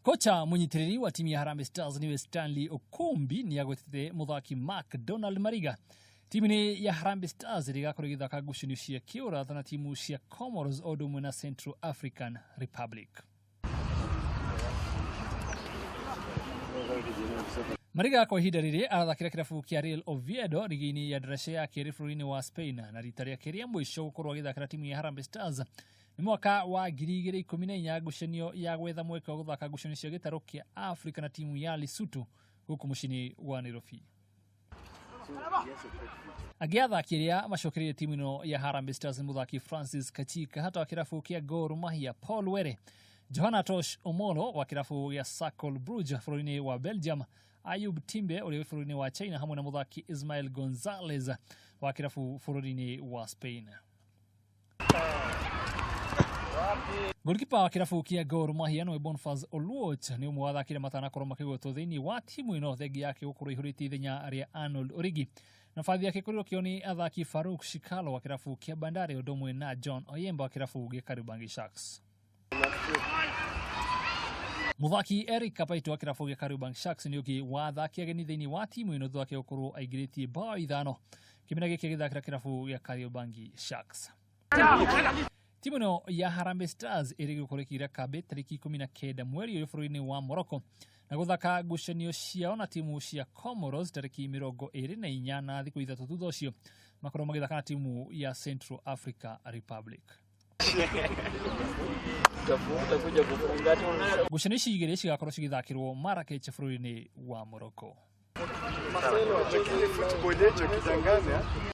Kocha munyitiriri wa timu ya Harambee Stars niwe Stanley Okumbi ni agwetete muthaki McDonald Mariga. Timu ni ya Harambee Stars rigakorwo igithaka ngucanio cia kiuratha na timu cia Comoros odumwe na Central African Republic. Mariga kwa ihinda riri arathakira kirabu kia Real Oviedo ligini ya Drashe ya bũrũri-inĩ wa Spain na rita rĩa keria mwisho gukorwo agithakira timu ya Harambee Stars ni mwaka wa 2014 ngucanio ya gwetha mweke wa guthaka ngucanio cia gĩtarũ kia Africa na timu ya Lesotho huku mucini wa Nairobi. Agiathakiria macokereire timu ino ya Harambee Stars muthaki Francis Kachika hata wa kirabu kia Gor Mahia Paul Were, Johanna Tosh Omolo wa kirabu ya Cercle Brugge bũrũri-inĩ wa Belgium, Ayub Timbe uri bũrũri-inĩ wa China hamwe na muthaki Ismail Gonzalez wa kirabu bũrũri-inĩ wa Spain. Golikipa wa kirabu kia Gor Mahia no Boniface Oluoch ni umwe wa athakire matanakorwo makigwetwo thiini wa timu ino thengi yake gukorwo ihuriti ithenya ria Arnold Origi. Nafathi yake kurirwo kio ni athaki Farouk Shikalo wa kirabu kia Bandari odumwe na John Oyemba wa kirabu gia Kariobangi Sharks. Muthaki Eric Kapaito wa kirabu gia Kariobangi Sharks ni uki wa athaki ageni thiini wa timu ino thake gukorwo aigiritie bao ithano kimena giki githakira kirabu gia Kariobangi Sharks. Timu ino ya Harambee Stars irigukorikira kambi tariki 19 mweri uyu bũrũri-inĩ wa Morocco na guthaka ngucanio ciao na timu cia Comoros tariki 24 na thiku ithatu thutha ucio makorwo magithaka na timu ya Central Africa Republic. Ngucanio ici igĩrĩ cigakorwo cigithakirwo Marrakech bũrũri-inĩ wa Morocco.